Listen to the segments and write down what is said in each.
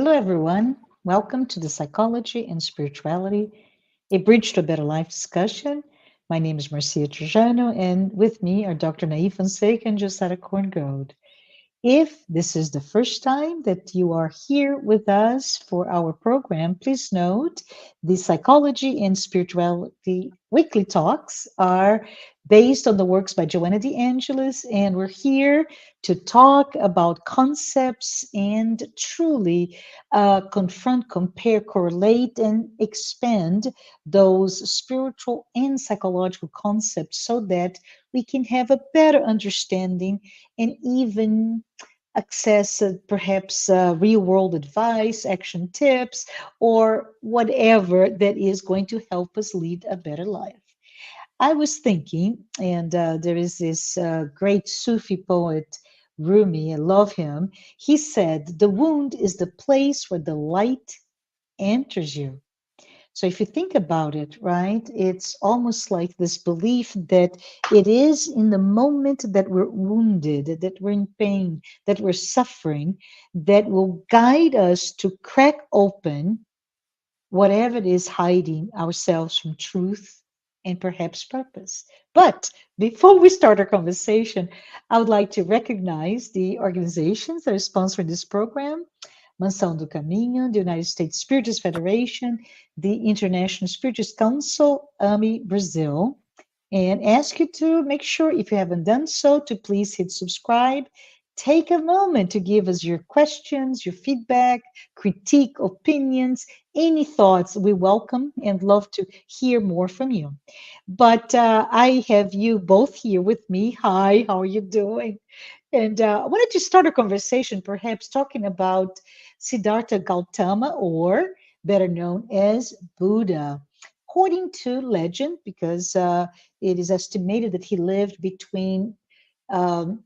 Hello, everyone. Welcome to the Psychology and Spirituality, a Bridge to a Better Life discussion. My name is Marcia Trajano, and with me are Dr. Anahy Fonseca and Jussara Korngold. If this is the first time that you are here with us for our program, please note the Psychology and Spirituality weekly talks are based on the works by Joanna de Angelis, and we're here to talk about concepts and truly confront, compare, correlate, and expand those spiritual and psychological concepts so that we can have a better understanding and even access perhaps real world advice, action tips, or whatever that is going to help us lead a better life. I was thinking, and there is this great Sufi poet, Rumi, I love him. He said, the wound is the place where the light enters you. So if you think about it, right, it's almost like this belief that it is in the moment that we're wounded, that we're in pain, that we're suffering, that will guide us to crack open whatever it is hiding ourselves from truth and perhaps purpose. But before we start our conversation, I would like to recognize the organizations that are sponsoring this program. Mansão do Caminho, the United States Spiritist Federation, the International Spiritist Council, AMI Brazil, and ask you to make sure, if you haven't done so, to please hit subscribe. Take a moment to give us your questions, your feedback, critique, opinions, any thoughts. We welcome and love to hear more from you. But I have you both here with me. Hi, how are you doing? And I wanted to start a conversation, perhaps talking about Siddhartha Gautama, or better known as Buddha. According to legend, because it is estimated that he lived between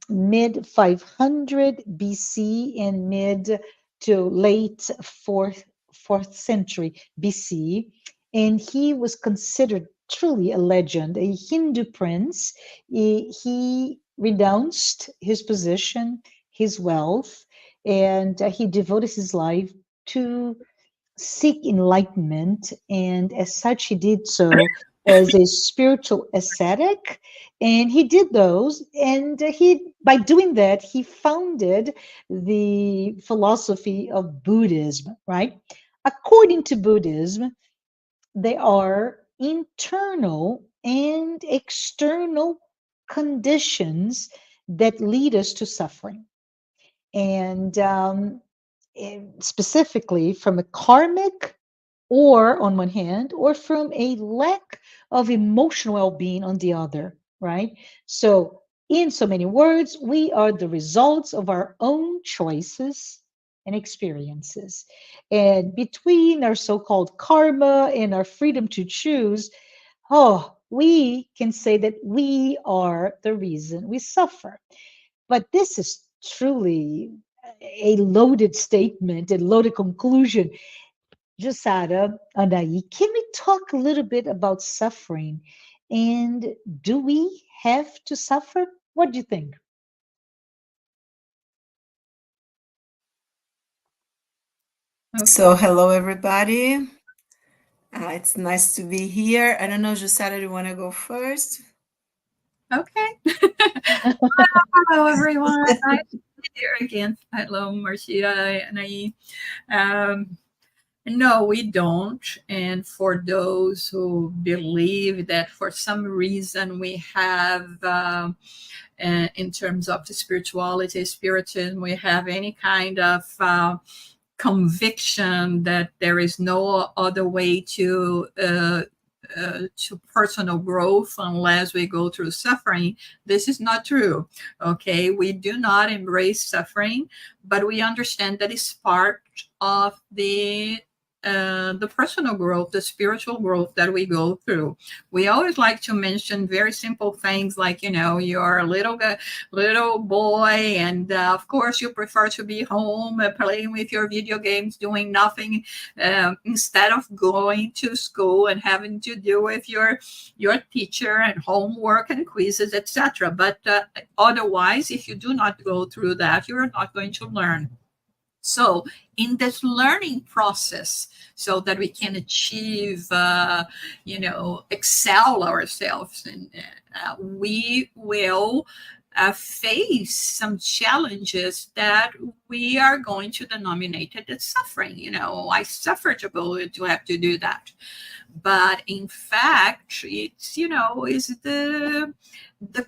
mid 500 BC and mid to late fourth century BC, and he was considered truly a legend, a Hindu prince. He renounced his position, his wealth, and he devoted his life to seek enlightenment. And as such, he did so as a spiritual ascetic. And he did those. And by doing that, he founded the philosophy of Buddhism, right? According to Buddhism, there are internal and external conditions that lead us to suffering. And specifically from a karmic, or on one hand, or from a lack of emotional well-being on the other, right? So in so many words, we are the results of our own choices and experiences. And between our so-called karma and our freedom to choose, oh, we can say that we are the reason we suffer. But this is truly a loaded statement, a loaded conclusion. Jussara, Anahy, can we talk a little bit about suffering? And do we have to suffer? What do you think? So, hello everybody. It's nice to be here. I don't know, Jussara, do you want to go first? Okay. Hello, everyone. Nice to be here again. Hello, Marcia and I. Um, no, we don't. And for those who believe that for some reason we have, in terms of the spirituality, spiritism, we have any kind of conviction that there is no other way to personal growth unless we go through suffering. This is not true. Okay, we do not embrace suffering, but we understand that it's part of the personal growth, the spiritual growth that we go through. We always like to mention very simple things like, you're a little boy, and of course you prefer to be home playing with your video games, doing nothing, instead of going to school and having to deal with your teacher and homework and quizzes, etc. But otherwise, if you do not go through that, you are not going to learn. So, in this learning process, so that we can achieve, excel ourselves, and we will face some challenges that we are going to denominate it as suffering. I suffered ability to have to do that, but in fact, it's is the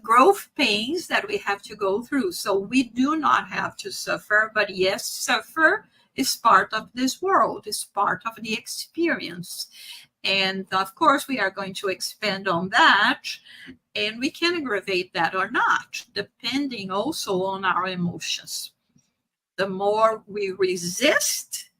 growth pains that we have to go through. So we do not have to suffer, but yes, suffer is part of this world, is part of the experience. And of course, we are going to expand on that, and we can aggravate that or not, depending also on our emotions. The more we resist,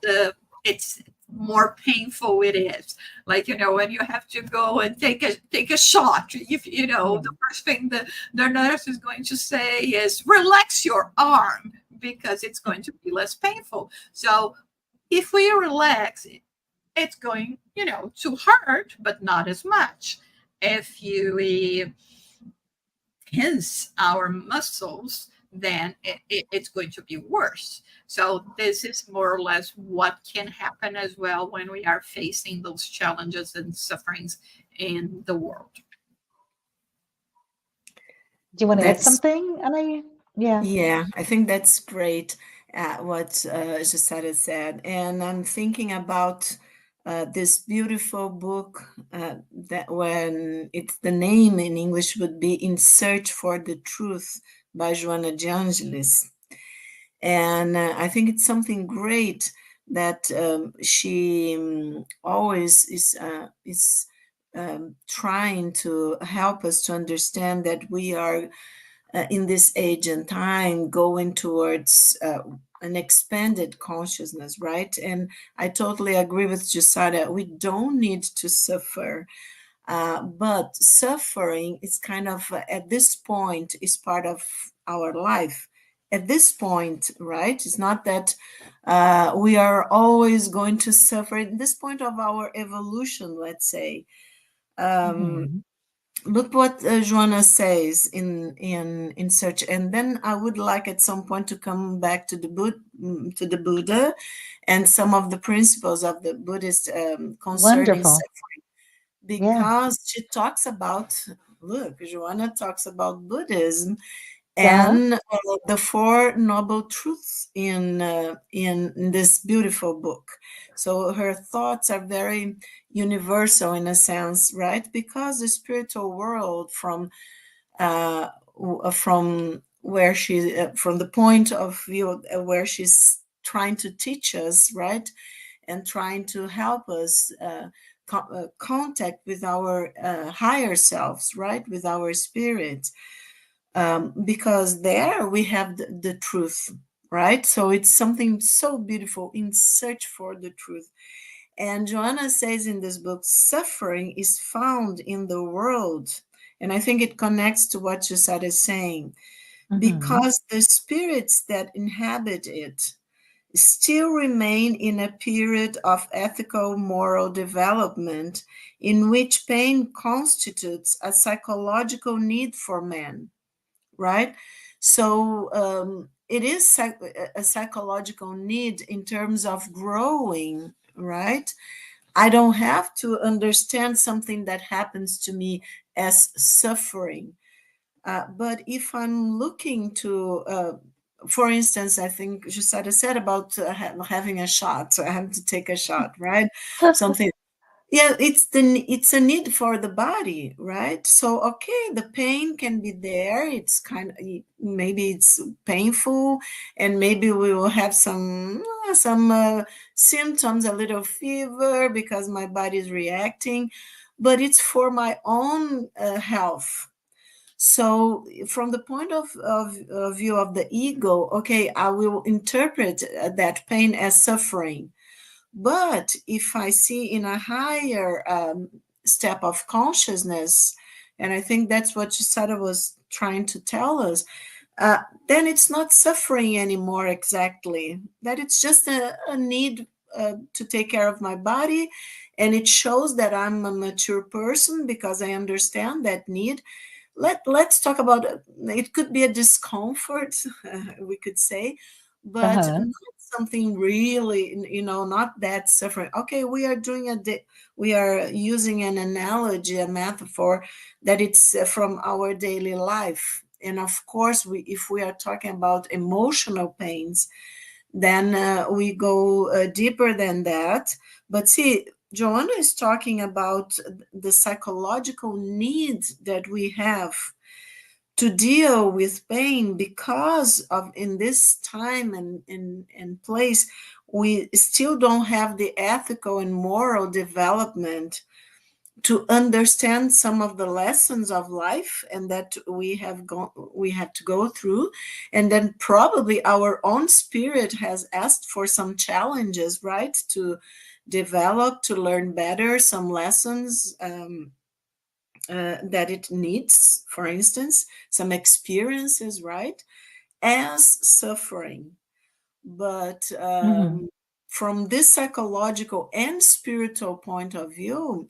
the it's more painful it is. Like, when you have to go and take a shot, if the first thing the nurse is going to say is relax your arm, because it's going to be less painful. So if we relax, it's going to hurt, but not as much. If we tense our muscles, then it's going to be worse. So this is more or less what can happen as well when we are facing those challenges and sufferings in the world. Do you want to add That's something, Anahy? Yeah. Yeah, I think that's great, what Jussara said. And I'm thinking about this beautiful book, that when it's the name in English would be In Search for the Truth by Joanna de Angelis. And I think it's something great that she always is trying to help us to understand that we are in this age and time going towards an expanded consciousness, right? And I totally agree with Jussara. We don't need to suffer, but suffering is kind of at this point is part of our life. At this point, right? It's not that we are always going to suffer. At this point of our evolution, let's say. Mhm. Look what Joanna says in search, and then I would like at some point to come back to the Buddha and some of the principles of the Buddhist concerning Wonderful. suffering, Yeah. because she talks about, look, Joanna talks about Buddhism Uh-huh. and the Four Noble Truths in this beautiful book. So her thoughts are very universal in a sense, right? Because the spiritual world, from where she, from the point of view where she's trying to teach us, right, and trying to help us contact with our higher selves, right, with our spirit, because there we have the truth, right? So it's something so beautiful, In Search for the Truth. And Joanna says in this book, suffering is found in the world. And I think it connects to what Jussara is saying, Mhm. because the spirits that inhabit it still remain in a period of ethical moral development in which pain constitutes a psychological need for man, right? So it is a psychological need in terms of growing, right? I don't have to understand something that happens to me as suffering. But if I'm looking to, for instance, I think Jussara said about having a shot, so I have to take a shot, right? Something, yeah, it's a need for the body, right? So okay, the pain can be there. It's kind of, maybe it's painful, and maybe we will have some symptoms, a little fever because my body is reacting, but it's for my own health. So from the point of view of the ego, okay, I will interpret that pain as suffering. But if I see in a higher step of consciousness, and I think that's what Jussara was trying to tell us, then it's not suffering anymore exactly. That it's just a need to take care of my body. And it shows that I'm a mature person because I understand that need. Let's talk about it. It could be a discomfort, we could say, but Uh-huh. not something really, not that suffering. Okay, we are we are using an analogy, a metaphor that it's from our daily life. And of course, if we are talking about emotional pains, then we go deeper than that. But see, Joanna is talking about the psychological need that we have to deal with pain because of in this time and place, we still don't have the ethical and moral development to understand some of the lessons of life and that we have to go through. And then probably our own spirit has asked for some challenges, right, to develop, to learn better some lessons that it needs, for instance, some experiences, right, as suffering. But Mhm. from this psychological and spiritual point of view,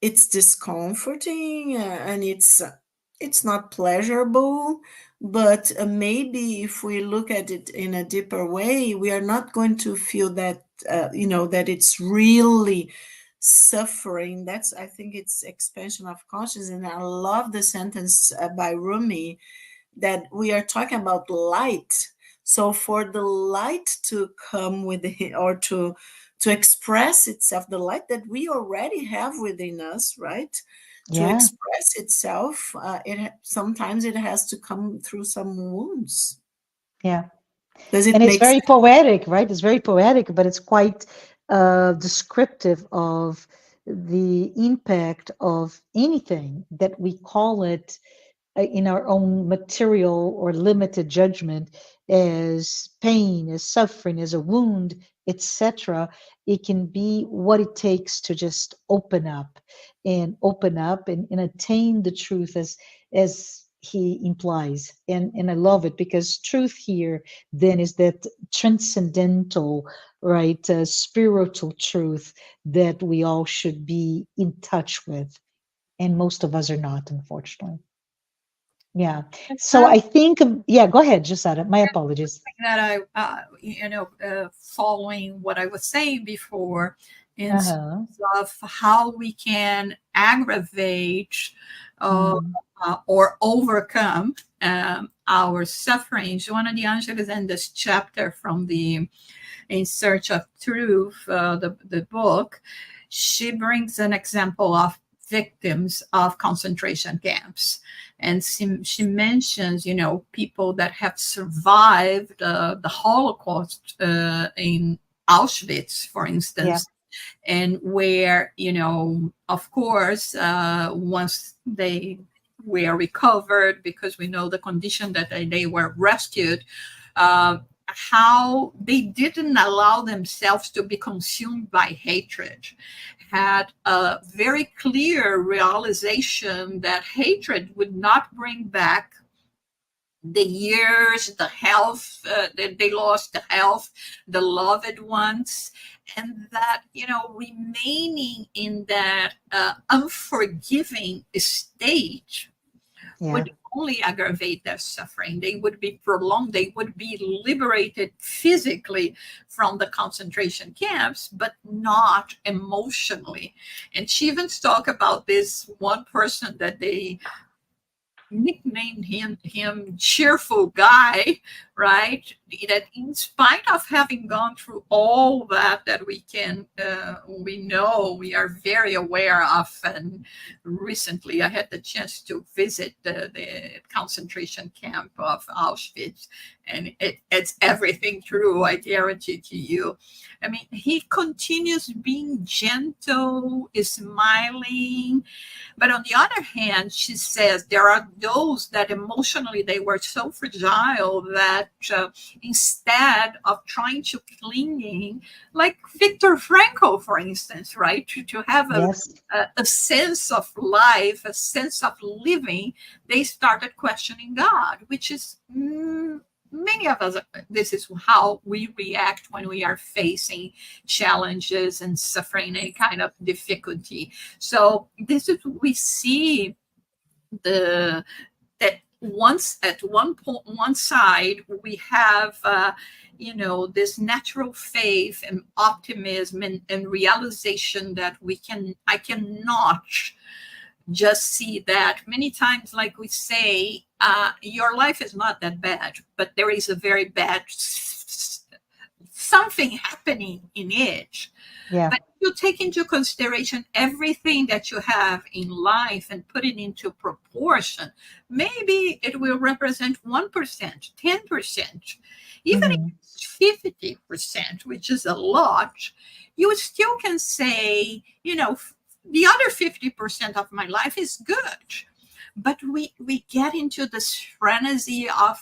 it's discomforting and it's not pleasurable. But maybe if we look at it in a deeper way, we are not going to feel that that it's really suffering. That's, I think, it's expansion of consciousness. And I love the sentence by Rumi, that we are talking about light. So for the light to come within, or to express itself, the light that we already have within us, right? To Yeah. express itself, sometimes it has to come through some wounds. Yeah. Does And it it's make very sense? poetic, right? It's very poetic, but it's quite descriptive of the impact of anything that we call it in our own material or limited judgment as pain, as suffering, as a wound, etc. It can be what it takes to just open up and attain the truth as he implies. And I love it because truth here then is that transcendental, right, spiritual truth that we all should be in touch with. And most of us are not, unfortunately. Yeah. So Something I think, yeah, go ahead, Jussara. My apologies. that following what I was saying before, in terms Uh-huh. of how we can aggravate uh, Mm, or overcome our suffering. Joanna de Angelis, in this chapter from the In Search of Truth, the book, she brings an example of victims of concentration camps. And she mentions, people that have survived the Holocaust in Auschwitz, for yeah. instance, and where, of course, once they were recovered, because we know the condition that they were rescued, uh, how they didn't allow themselves to be consumed by hatred, had a very clear realization that hatred would not bring back the years, the health, that they lost the health, the loved ones, and that, remaining in that unforgiving state Yeah. would only aggravate their suffering. They would be prolonged. They would be liberated physically from the concentration camps, but not emotionally. And she even talked about this one person that they nicknamed him cheerful guy, right, that in spite of having gone through all that we know, we are very aware of. And recently I had the chance to visit the concentration camp of Auschwitz, and it's everything true, I guarantee to you. I mean, he continues being gentle, smiling, but on the other hand, she says there are those that emotionally they were so fragile that instead of trying to clinging, like Viktor Franco, for instance, right, to have Yes. a sense of life, a sense of living, they started questioning God, which is many of us, this is how we react when we are facing challenges and suffering any kind of difficulty. So this is we see the that once at one point, one side, we have this natural faith and optimism and realization that I cannot just see that many times, like we say, your life is not that bad, but there is a very bad something happening in it. Yeah. But you take into consideration everything that you have in life and put it into proportion, maybe it will represent 1%, 10%, even if Hmm. it's 50%, which is a lot. You still can say, the other 50% of my life is good. But we get into this frenzy of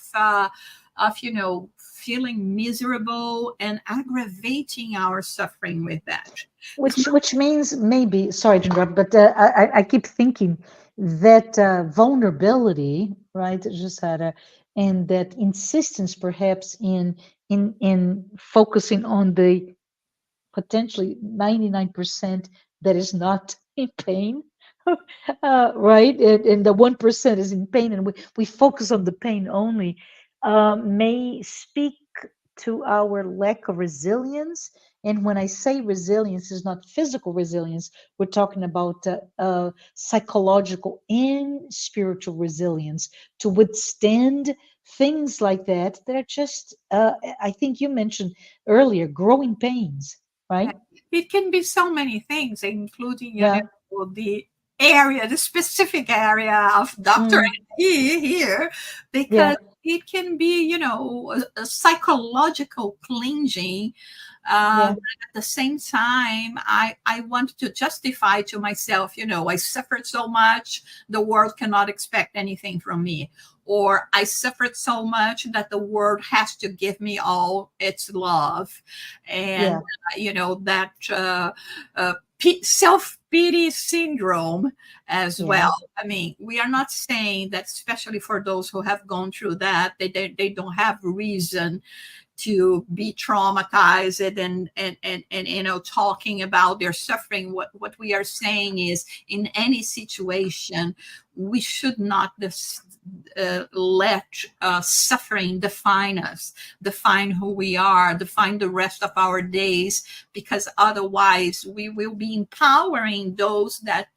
feeling miserable and aggravating our suffering with that. It's not. Which means maybe, sorry to interrupt, but I keep thinking that vulnerability, right, Jussara, and that insistence perhaps in focusing on the potentially 99% that is not in pain, right? And the 1% is in pain, and we focus on the pain only, may speak to our lack of resilience. And when I say resilience, is not physical resilience. We're talking about psychological and spiritual resilience to withstand things like that that are just, I think you mentioned earlier, growing pains, Yeah, right? it can be so many things, including, Yeah. the area, the specific area of Dr. Mm, Here, yeah. because it can be, a psychological cleansing. Yeah. But at the same time, I want to justify to myself, I suffered so much, the world cannot expect anything from me. Or I suffered so much that the world has to give me all its love. And Yeah. that self pity syndrome as Yeah. well. I mean, we are not saying that, especially for those who have gone through that, they don't have reason to be traumatized and talking about their suffering. What we are saying is, in any situation, we should not let suffering define us, define who we are, define the rest of our days, because otherwise we will be empowering those that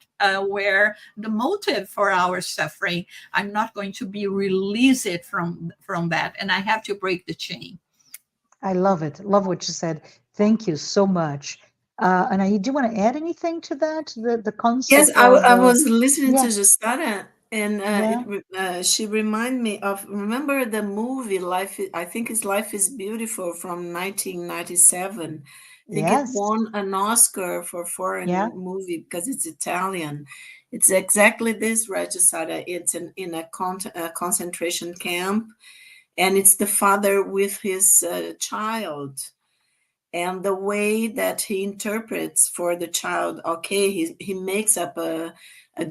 were the motive for our suffering. I'm not going to be released from that, and I have to break the chain. I love it. Love what you said. Thank you so much. And I do want to add anything to that? The Yes, concept I of was listening to yeah, Jussara, and yeah, she reminded me of, remember the movie I think it's Life is Beautiful from 1997. I think it yes, won an Oscar for yeah, foreign movie because it's Italian. It's exactly this, right, Jussara? It's in a concentration camp, and it's the father with his child, and the way that he interprets for the child. Okay, he makes up a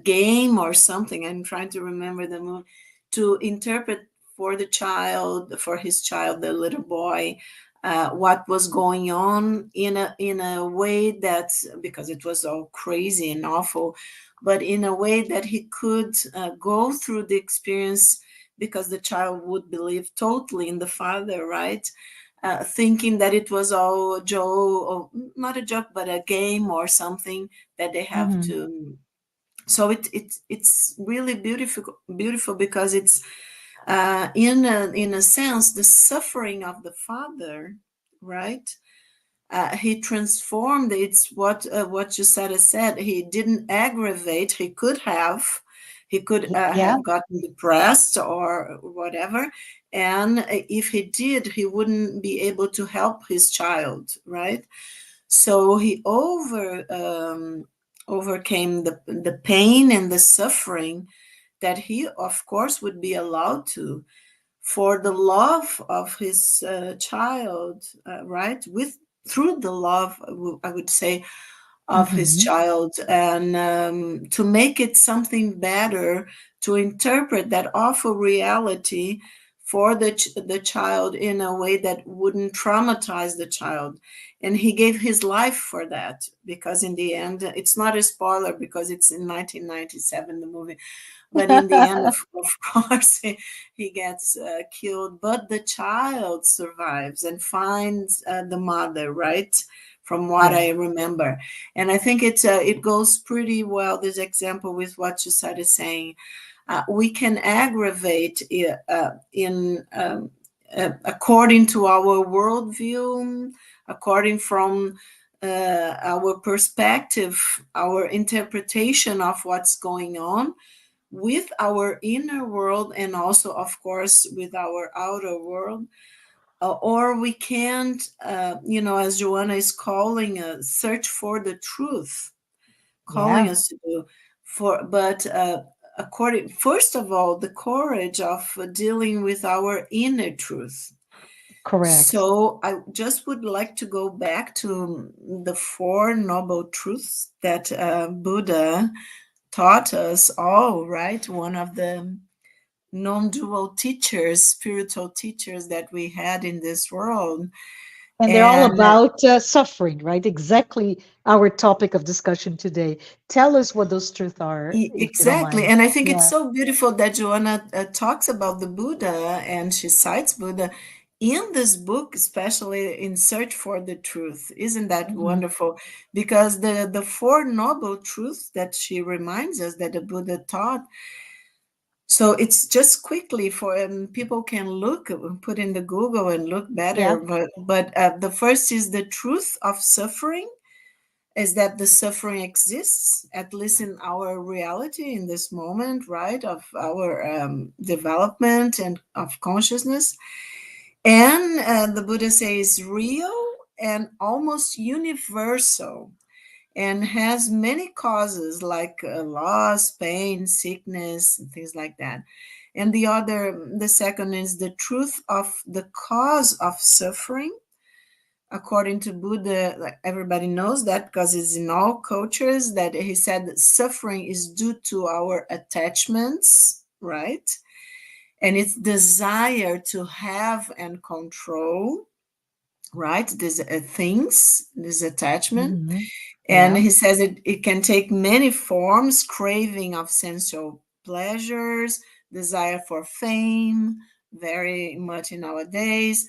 game or something. I'm trying to remember the movie, to interpret for the child, for his child, the little boy, what was going on in a way that, because it was all crazy and awful, but in a way that he could go through the experience, because the child would believe totally in the father, right? Thinking that it was all a joke, or not a joke, but a game or something that they have hmm, to. So it's really beautiful because it's in a sense the suffering of the father, right? He transformed. It's what you said. He didn't aggravate. He could have. He could yeah, have gotten depressed or whatever. And if he did, he wouldn't be able to help his child, right? So he overcame the pain and the suffering that he, of course, would be allowed to, for the love of his child, right? With Through the love, I would say, of his hmm, child, and to make it something better, to interpret that awful reality for the child in a way that wouldn't traumatize the child. And he gave his life for that, because in the end, it's not a spoiler because it's in 1997, the movie, but in the end, of course, he gets killed, but the child survives and finds the mother, right? From what Yeah, I remember. And I think it goes pretty well, this example, with what Jussara is saying. We can aggravate in according to our worldview, according from our perspective, our interpretation of what's going on with our inner world, and also, of course, with our outer world. Or we can't, as Joanna is calling, search for the truth, calling yeah, us to do. But according, first of all, the courage of dealing with our inner truth. correct. So I just would like to go back to the Four Noble Truths that Buddha taught us all, right? One of the non-dual teachers, spiritual teachers that we had in this world. And they're all And about suffering, right? Exactly our topic of discussion today. Tell us what those truths are, if you don't exactly. mind. And I think it's Yeah. so beautiful that Joanna talks about the Buddha, and she cites Buddha in this book, especially in Search for the Truth. Isn't that Mhm. wonderful? Because the Four Noble Truths that she reminds us that the Buddha taught. So it's just quickly for people can look, put in the Google and look better. Yeah. But the first is the truth of suffering, is that the suffering exists, at least in our reality in this moment, right, of our development and of consciousness. And the Buddha says real and almost universal, and has many causes like loss, pain, sickness, and things like that. And the second is the truth of the cause of suffering. According to Buddha, like everybody knows that because it's in all cultures, that he said that suffering is due to our attachments, right? And it's desire to have and control, right? These things, this attachment. Mhm. And Yeah. he says it can take many forms: craving of sensual pleasures, desire for fame, very much in nowadays,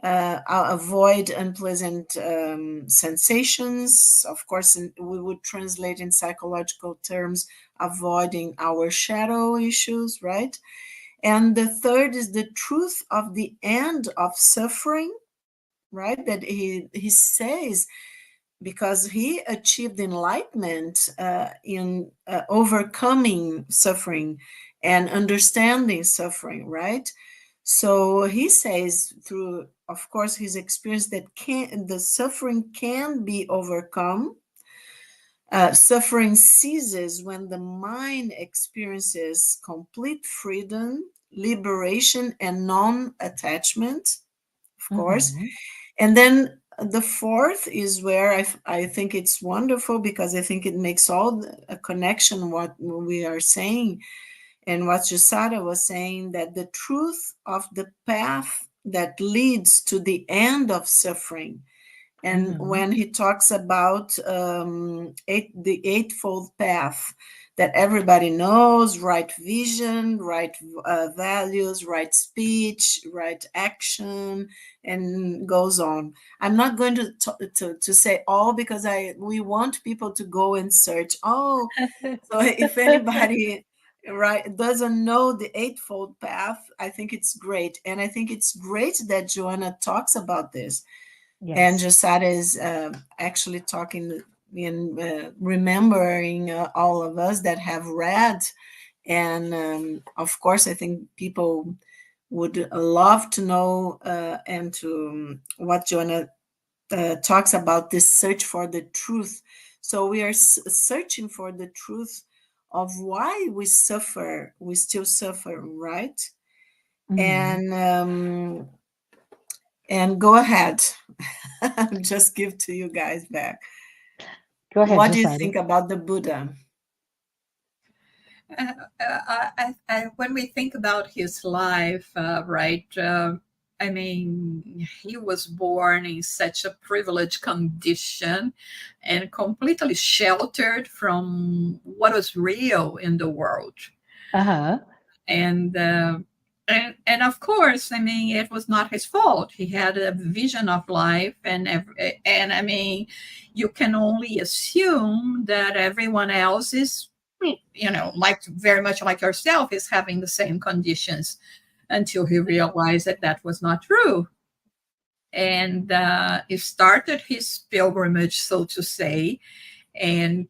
avoid unpleasant sensations. Of course, we would translate in psychological terms, avoiding our shadow issues, right? And the third is the truth of the end of suffering, right? That he says, because he achieved enlightenment in overcoming suffering and understanding suffering, right? So he says, through, of course, his experience, that the suffering can be overcome. Suffering ceases when the mind experiences complete freedom, liberation, and non-attachment, of course. Mhm. And then the fourth is where I think it's wonderful, because I think it makes all a connection what we are saying and what Jussara was saying, that the truth of the path that leads to the end of suffering. And Mhm. when he talks about the Eightfold Path, that everybody knows: right vision, right values, right speech, right action, and goes on. I'm not going to say all, because we want people to go and search. Oh, so if anybody right doesn't know the Eightfold Path, I think it's great, and I think it's great that Joanna talks about this, and Yes. Jussara is actually talking and remembering all of us that have read. And of course, I think people would love to know and to what Joanna talks about, this search for the truth. So we are searching for the truth of why we suffer, we still suffer, right? Mhm. And go ahead. Just give to you guys back. Go ahead, What do you Josiah. think about the Buddha? When we think about his life, right, I mean, he was born in such a privileged condition and completely sheltered from what was real in the world. Uh-huh. And and of course, I mean, it was not his fault. He had a vision of life, and I mean, you can only assume that everyone else is, like very much like yourself, is having the same conditions, until he realized that that was not true. And he started his pilgrimage, so to say, and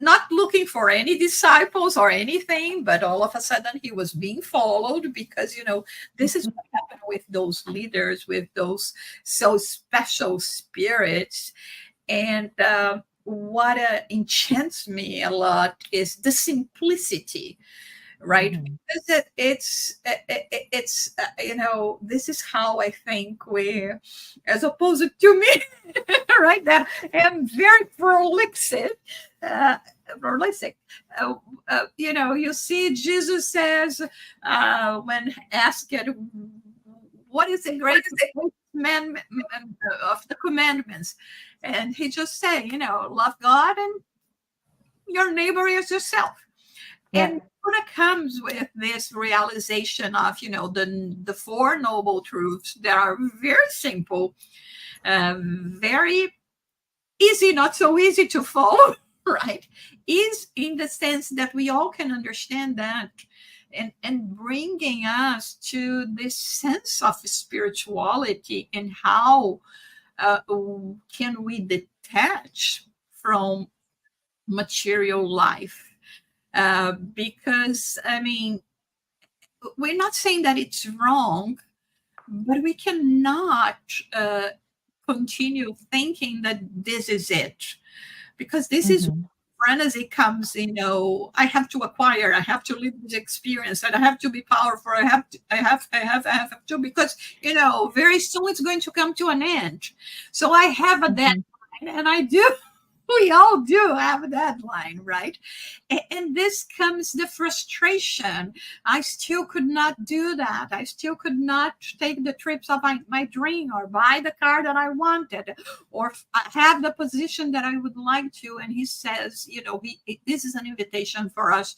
not looking for any disciples or anything, but all of a sudden he was being followed, because this is what happened with those leaders, with those so special spirits. And what enchants me a lot is the simplicity, right? Mhm. Because it's this is how I think we, as opposed to me, right, that am very prolific, uh, prolific. You see, Jesus says, when asked, what is the greatest commandment of the commandments, and he just said, love God and your neighbor as yourself. Yeah. And when it comes with this realization of, the four noble truths that are very simple, very easy, not so easy to follow, right? Is in the sense that we all can understand that, and bringing us to this sense of spirituality, and how can we detach from material life. Because, I mean, we're not saying that it's wrong, but we cannot continue thinking that this is it, because this is Mhm. frenzy comes. I have to acquire, I have to live this experience, and I have to be powerful. I have to, because very soon it's going to come to an end. So I have a deadline, Mhm. and I do. We all do have a deadline, right? And this comes the frustration. I still could not do that. I still could not take the trips of my dream, or buy the car that I wanted, or have the position that I would like to. And he says, this is an invitation for us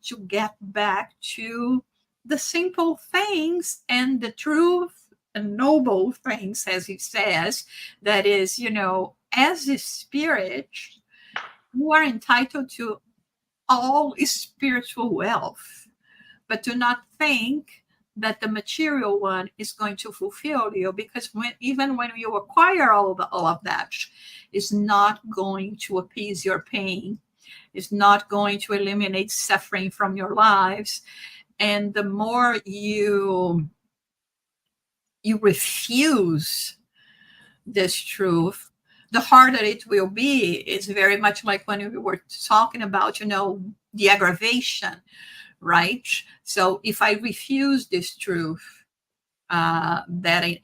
to get back to the simple things and the truth and noble things, as he says, that is, as a spirit, you are entitled to all spiritual wealth, but do not think that the material one is going to fulfill you, because even when you acquire all of that, it's not going to appease your pain. It's not going to eliminate suffering from your lives. And the more you refuse this truth, the harder it will be. It's very much like when we were talking about, the aggravation, right? So if I refuse this truth, that,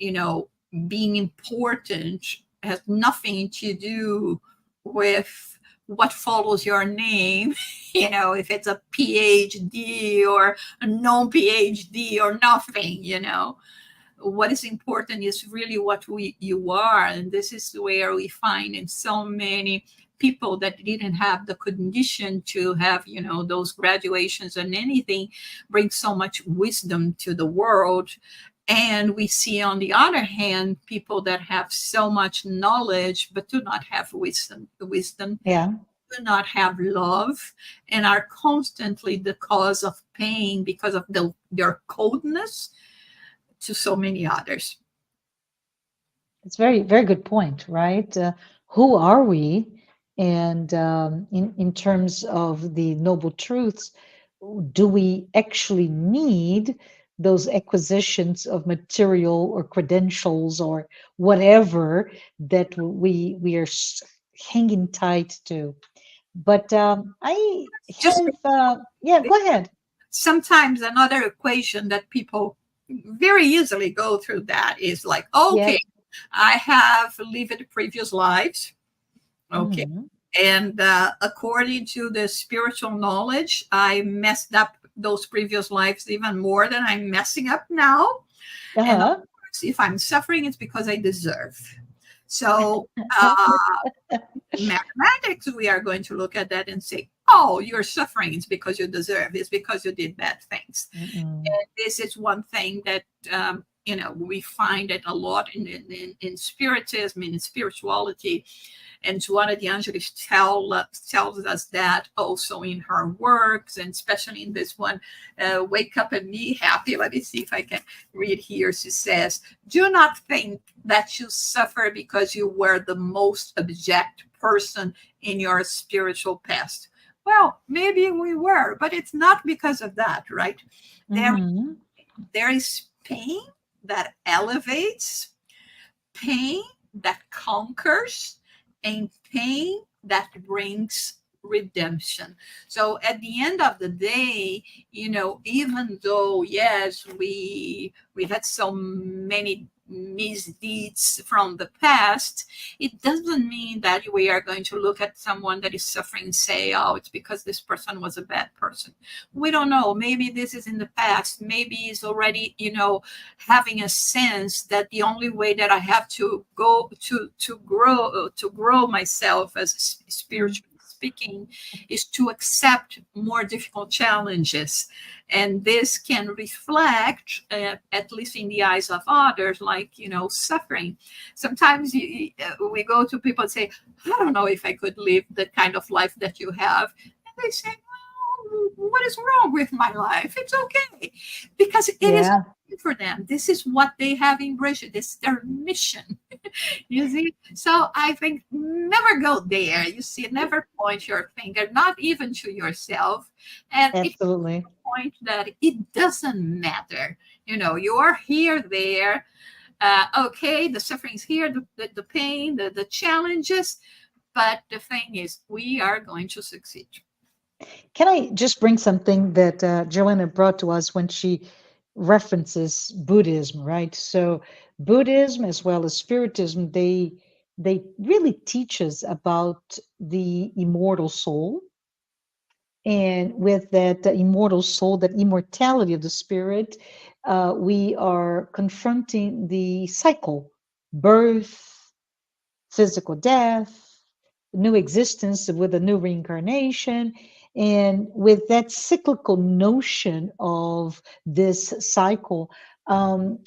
being important has nothing to do with what follows your name, if it's a PhD or a non PhD or nothing, what is important is really what you are. And this is where we find in so many people that didn't have the condition to have those graduations and anything, bring so much wisdom to the world. And we see, on the other hand, people that have so much knowledge but do not have wisdom, Yeah. do not have love, and are constantly the cause of pain because of their coldness to so many others. It's very, very good point, right? Who are we? And in terms of the noble truths, do we actually need those acquisitions of material or credentials or whatever that we are hanging tight to? But I Just have, yeah, go ahead. sometimes another equation that people very easily go through that is like, okay, Yes. I have lived previous lives. Okay. Hmm. And according to the spiritual knowledge, I messed up those previous lives even more than I'm messing up now. And of Uh-huh. course, if I'm suffering, it's because I deserve. So, mathematics, we are going to look at that and say, oh, you're suffering. It's because you deserve. It's because you did bad things. Mm-mm. And this is one thing that, we find it a lot in spiritism, in spirituality. And Joanna de Angelis tells us that also in her works, and especially in this one, Wake Up and Be Happy. Let me see if I can read here. She says, do not think that you suffer because you were the most abject person in your spiritual past. Well, maybe we were, but it's not because of that, right? There, Mm-hmm. there is pain that elevates, pain that conquers, and pain that brings redemption. So at the end of the day, even though yes, we had so many misdeeds from the past, it doesn't mean that we are going to look at someone that is suffering and say, oh, it's because this person was a bad person. We don't know. Maybe this is in the past. Maybe it's already, having a sense that the only way that I have to go to grow myself as spiritually speaking is to accept more difficult challenges. And this can reflect, at least in the eyes of others, like, suffering. Sometimes we go to people and say, I don't know if I could live the kind of life that you have. And they say, well, what is wrong with my life? It's okay. Because it is Yeah, for them. This is what they have embraced. This is their mission. You see? So I think never go there. You see, never point your finger, not even to yourself. And it absolutely. point that it doesn't matter. You're here, there. Okay, the suffering is here, the pain, the challenges. But the thing is, we are going to succeed. Can I just bring something that Joanna brought to us when she references Buddhism, right? So Buddhism as well as Spiritism, they really teach us about the immortal soul. And with that immortal soul, that immortality of the spirit, we are confronting the cycle, birth, physical death, new existence with a new reincarnation. And with that cyclical notion of this cycle,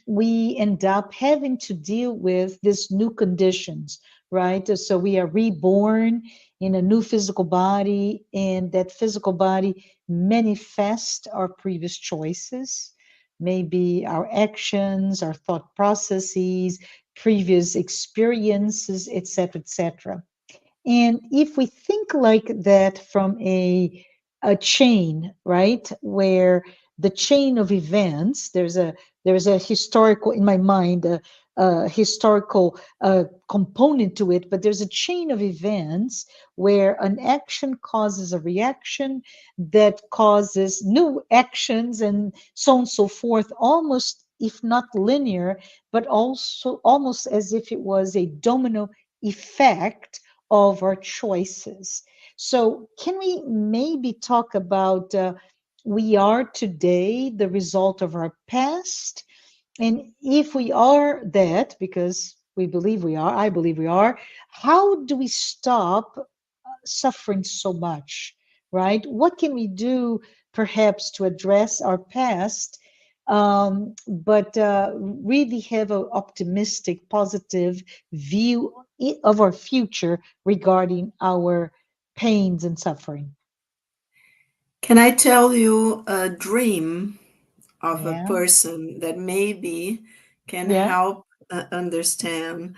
we end up having to deal with these new conditions, right? So we are reborn in a new physical body, and that physical body manifests our previous choices, maybe our actions, our thought processes, previous experiences, etc., etc. And if we think like that from a chain, right, where the chain of events, there's a historical in my mind, a historical component to it, but there's a chain of events where an action causes a reaction that causes new actions, and so on and so forth, almost if not linear, but also almost as if it was a domino effect of our choices. So, can we maybe talk about we are today the result of our past? And if we are that, because we believe we are, I believe we are, how do we stop suffering so much, right? What can we do perhaps to address our past, but really have an optimistic, positive view of our future regarding our pains and suffering? Can I tell you a dream of a Yeah, person that maybe can yeah, help understand,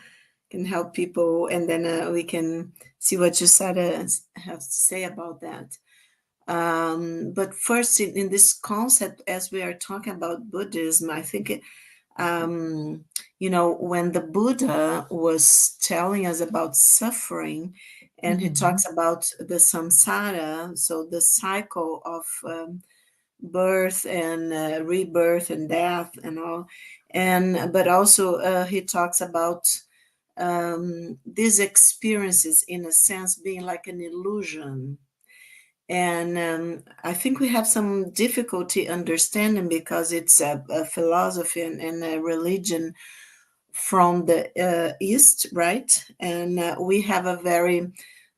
can help people, and then we can see what Jussara has to say about that. But first, in this concept, as we are talking about Buddhism, I think, um, when the Buddha was telling us about suffering, and he hmm talks about the samsara, so the cycle of birth and rebirth and death and all, and but also he talks about these experiences in a sense being like an illusion, And I think we have some difficulty understanding because it's a philosophy and a religion from the East, right? And we have a very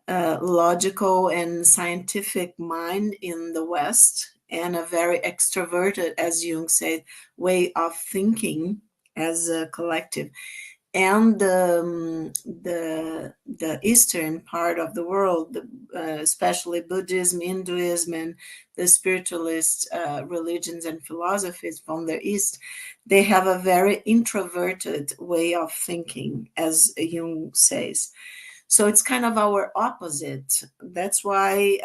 logical and scientific mind in the West, and a very extroverted, as Jung said, way of thinking as a collective. And the eastern part of the world, especially Buddhism, Hinduism, and the spiritualist religions and philosophies from the East, they have a very introverted way of thinking, as Jung says. So it's kind of our opposite. That's why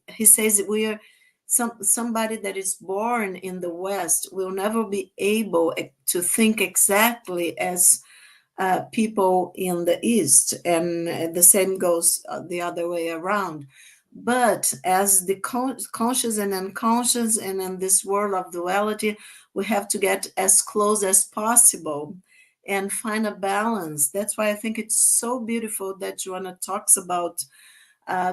he says we are somebody that is born in the West will never be able to think exactly as people in the East, and the same goes the other way around. But as the conscious and unconscious, and in this world of duality, we have to get as close as possible and find a balance. That's why I think it's so beautiful that Joanna talks about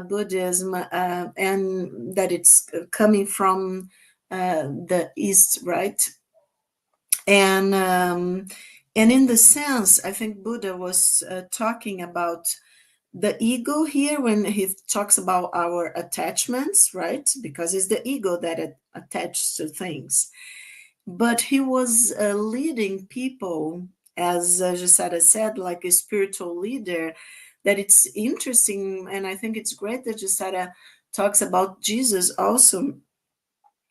Buddhism, and that it's coming from the East, right? And in the sense, I think Buddha was talking about the ego here when he talks about our attachments, right? Because it's the ego that attaches to things. But he was leading people, as Jussara said, like a spiritual leader. That it's interesting, and I think it's great that Jussara talks about Jesus also,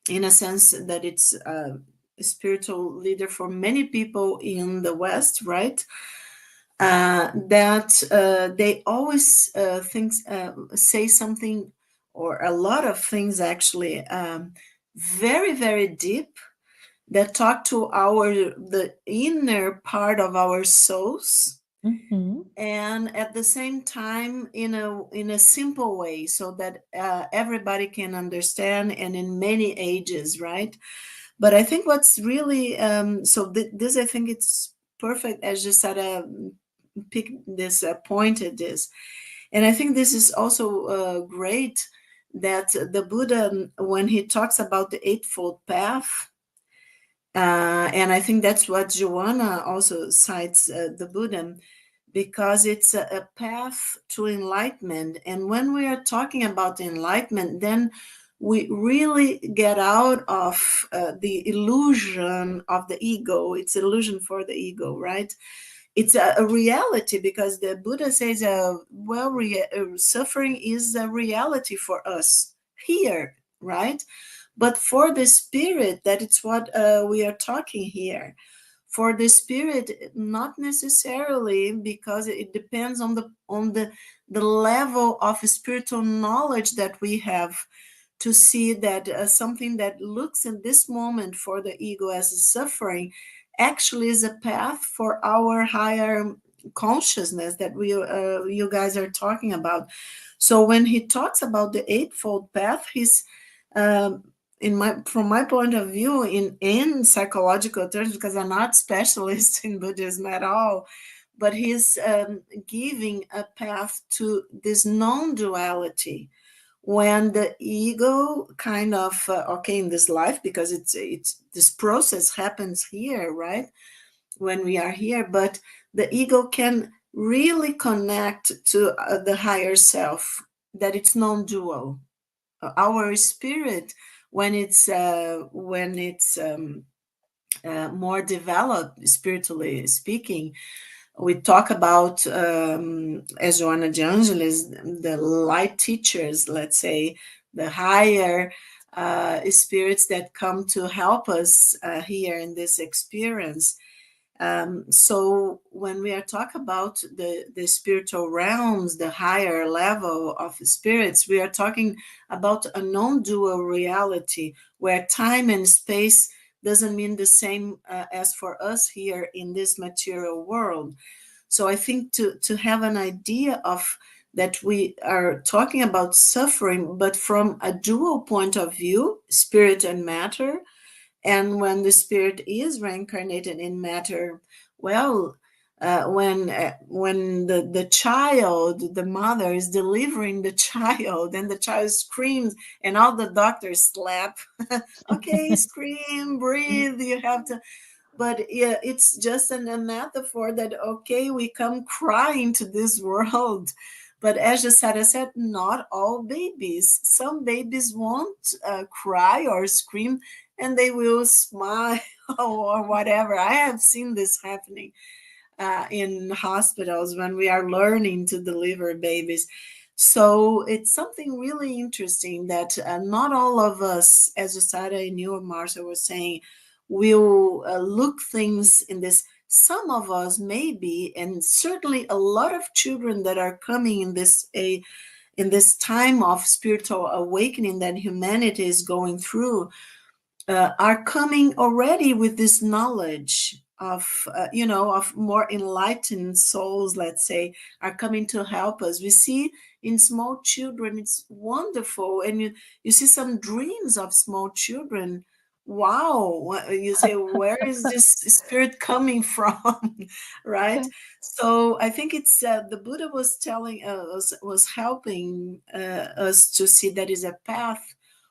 in a sense that it's a spiritual leader for many people in the West, right? That they always say something, or a lot of things actually, very, very deep, that talk to the inner part of our souls, and at the same time in a simple way, so that everybody can understand, and in many ages, right? But I think what's really this, I think it's perfect, as Jussara picked this pointed this. And I think this is also great that the Buddha, when he talks about the Eightfold Path, and I think that's what Joanna also cites the Buddha, because it's a path to enlightenment. And when we are talking about enlightenment, then we really get out of the illusion of the ego. It's illusion for the ego, right? It's a reality, because the Buddha says, suffering is a reality for us here, right? But for the spirit, that it's what we are talking here. For the spirit, not necessarily, because it depends on the level of spiritual knowledge that we have, to see that something that looks in this moment for the ego as a suffering actually is a path for our higher consciousness that you guys are talking about. So when he talks about the Eightfold Path, he's from my point of view, in psychological terms, because I'm not specialist in Buddhism at all, but he's giving a path to this non-duality, when the ego kind of in this life, because it's this process happens here, right, when we are here, but the ego can really connect to the higher self, that it's non-dual. Our spirit, when it's more developed, spiritually speaking, we talk about, as Joanna de Angelis, the light teachers, let's say, the higher spirits that come to help us here in this experience. So when we are talking about the spiritual realms, the higher level of spirits, we are talking about a non-dual reality, where time and space doesn't mean the same as for us here in this material world. So I think to have an idea of that, we are talking about suffering, but from a dual point of view, spirit and matter. And when the spirit is reincarnated in matter, well, when the mother is delivering the child, and the child screams, and all the doctors slap. Okay, scream, breathe. You have to. But yeah, it's just a metaphor that, okay, we come crying to this world. But as Jussara said, not all babies. Some babies won't cry or scream, and they will smile or whatever. I have seen this happening in hospitals when we are learning to deliver babies. So it's something really interesting that not all of us, as Jussara and you, Marcia, were saying, will look things in this. Some of us maybe, and certainly a lot of children that are coming in this time of spiritual awakening that humanity is going through, are coming already with this knowledge of of more enlightened souls, let's say, are coming to help us. We see in small children, it's wonderful. And you see some dreams of small children. Wow, you say, where is this spirit coming from? Right. So I think it's the Buddha was telling us, was helping us to see that is a path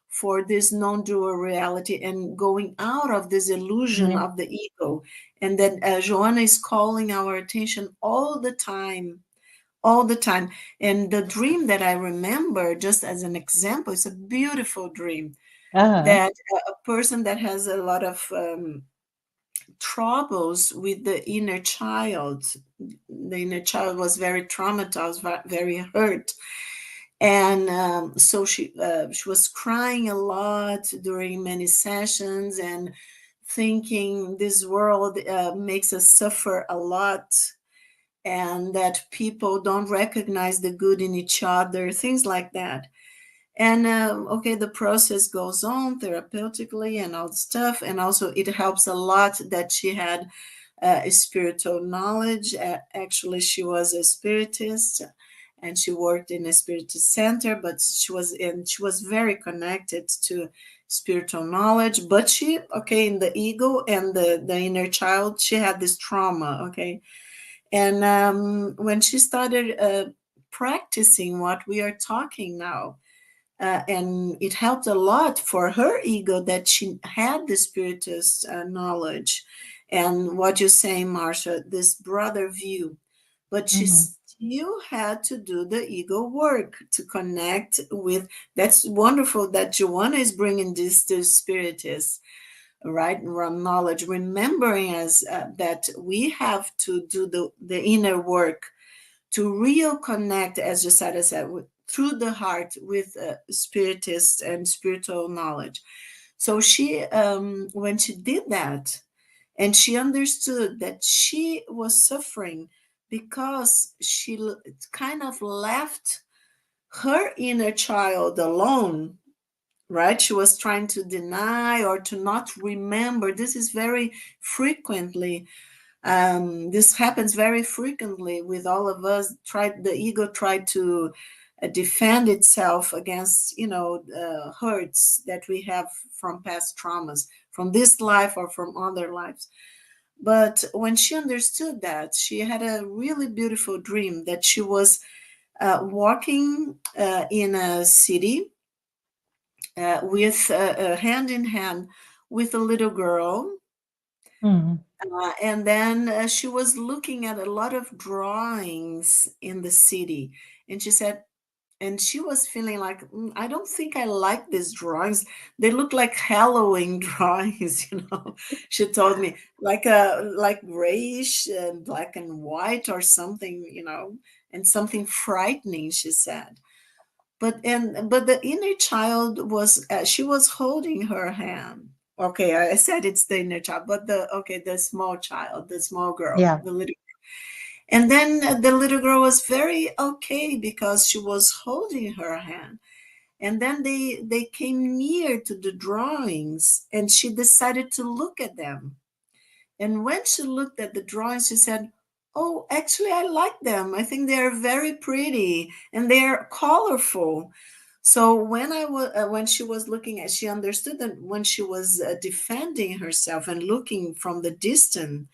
for this non-dual reality and going out of this illusion Yeah. of the ego. And then Joanna is calling our attention all the time, all the time. And the dream that I remember, just as an example, is a beautiful dream Uh-huh. that a person that has a lot of troubles with the inner child. The inner child was very traumatized, very hurt, and so she was crying a lot during many sessions, and thinking this world makes us suffer a lot, and that people don't recognize the good in each other, things like that. And okay, the process goes on therapeutically and all the stuff, and also it helps a lot that she had spiritual knowledge. Actually, she was a spiritist, and she worked in a spiritist center, but she was very connected to spiritual knowledge. But she, okay, in the ego and the inner child, she had this trauma. Okay, and when she started practicing what we are talking now, and it helped a lot for her ego that she had the spiritist knowledge, and what you're saying, Marcia, this broader view. But she Mm-hmm. still had to do the ego work to connect with. That's wonderful that Joanna is bringing this to spiritists, right? Knowledge, remembering us that we have to do the inner work to real connect, as Jussara said, through the heart with spiritists and spiritual knowledge. So she, when she did that, and she understood that she was suffering because she kind of left her inner child alone, right? She was trying to deny or to not remember. This is very frequently this happens very frequently with all of us. The ego tried to defend itself against, hurts that we have from past traumas, from this life or from other lives. But when she understood that, she had a really beautiful dream that she was walking in a city with hand in hand with a little girl. Mm-hmm. And then she was looking at a lot of drawings in the city. And she said, and she was feeling like, I don't think I like these drawings. They look like Halloween drawings, She told me, like grayish and black and white or something, and something frightening, she said. But the inner child was she was holding her hand. Okay, I said it's the inner child, but the small child, the small girl, Yeah. the little. And then the little girl was very okay because she was holding her hand. And then they came near to the drawings, and she decided to look at them. And when she looked at the drawings, she said, "Oh, actually, I like them. I think they are very pretty and they are colorful." So when she was looking at, she understood that when she was defending herself and looking from the distance,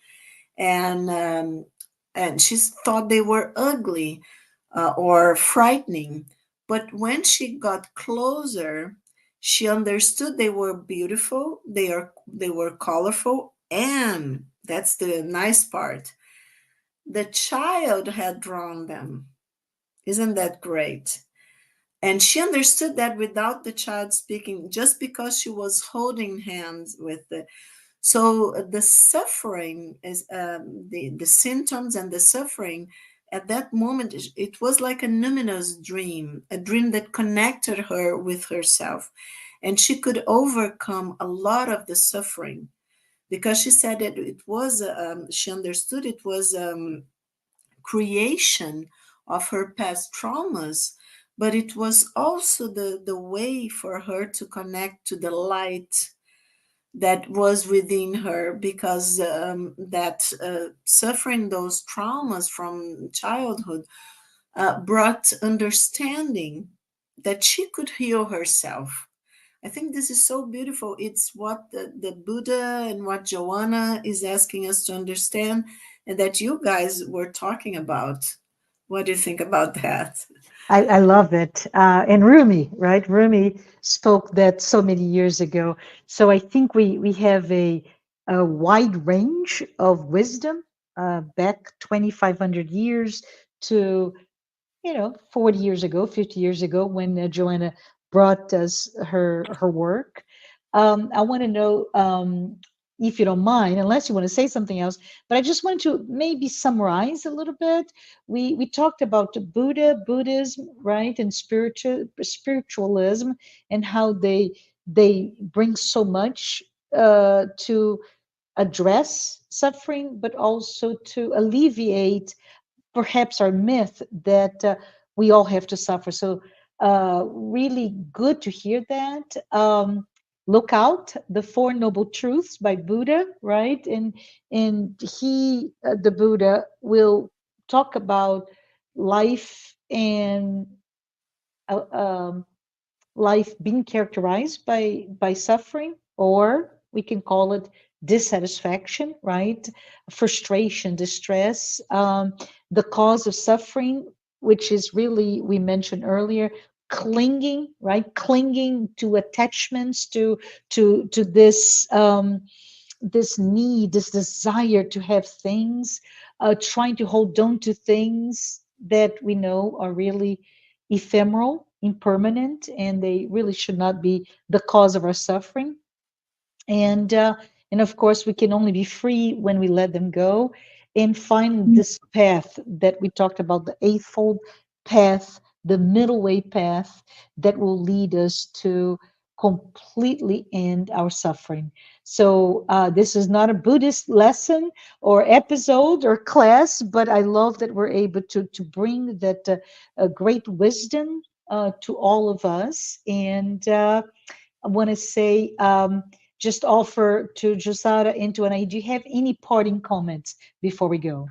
and and she thought they were ugly or frightening. But when she got closer, she understood they were beautiful, they were colorful, and that's the nice part. The child had drawn them. Isn't that great? And she understood that without the child speaking, just because she was holding hands with the. So the suffering is the symptoms and the suffering at that moment. It was like a numinous dream, a dream that connected her with herself, and she could overcome a lot of the suffering because she said that it was. She understood it was. Creation of her past traumas, but it was also the way for her to connect to the light that was within her because that suffering those traumas from childhood brought understanding that she could heal herself. I think this is so beautiful. It's what the Buddha and what Joanna is asking us to understand, and that you guys were talking about. What do you think about that? I love it. And Rumi, right? Rumi spoke that so many years ago. So I think we have a wide range of wisdom back 2,500 years to 40 years ago, 50 years ago, when Joanna brought us her work. I want to know, if you don't mind, unless you want to say something else, but I just want to maybe summarize a little bit. We talked about Buddhism, right, and spiritualism, and how they bring so much to address suffering, but also to alleviate perhaps our myth that we all have to suffer. So, really good to hear that. Look out, the Four Noble Truths by Buddha, right? And the Buddha, will talk about life and uh, um, life being characterized by suffering, or we can call it dissatisfaction, right? Frustration, distress, the cause of suffering, which is really, we mentioned earlier, clinging, right? Clinging to attachments, to this need, this desire to have things, trying to hold on to things that we know are really ephemeral, impermanent, and they really should not be the cause of our suffering. And of course, we can only be free when we let them go. And find this path that we talked about, the eightfold path, the middle way path that will lead us to completely end our suffering. So this is not a Buddhist lesson or episode or class, but I love that we're able to bring that great wisdom to all of us. And I want to say, just offer to Jussara and to Anahy, do you have any parting comments before we go?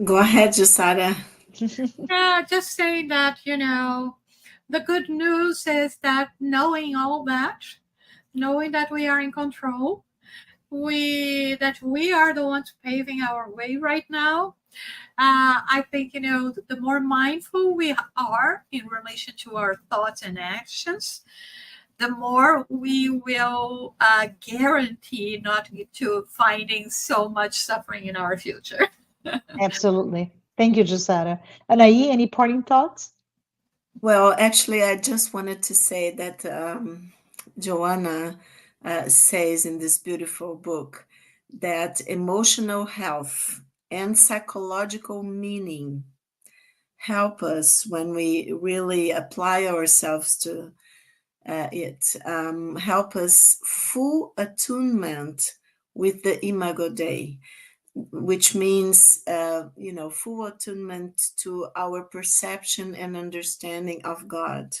Go ahead, Jussara. Yeah, just saying that, the good news is that knowing that we are in control, we are the ones paving our way right now. I think, the more mindful we are in relation to our thoughts and actions, the more we will guarantee not to finding so much suffering in our future. Absolutely. Thank you, Jussara. Anahy, any parting thoughts? Well, actually, I just wanted to say that Joanna says in this beautiful book that emotional health and psychological meaning help us when we really apply ourselves to it, help us full attunement with the Imago Dei, which means, full attunement to our perception and understanding of God,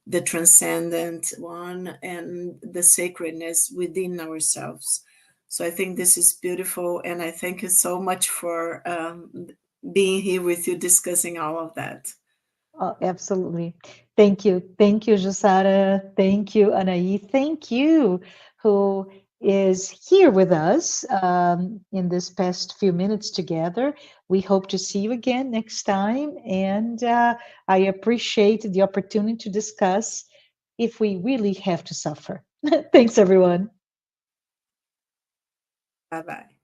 the transcendent one, and the sacredness within ourselves. So I think this is beautiful, and I thank you so much for being here with you discussing all of that. Oh, absolutely. Thank you. Thank you, Jussara. Thank you, Anahy. Thank you who is here with us in this past few minutes together. We hope to see you again next time. And I appreciate the opportunity to discuss if we really have to suffer. Thanks, everyone. Bye-bye.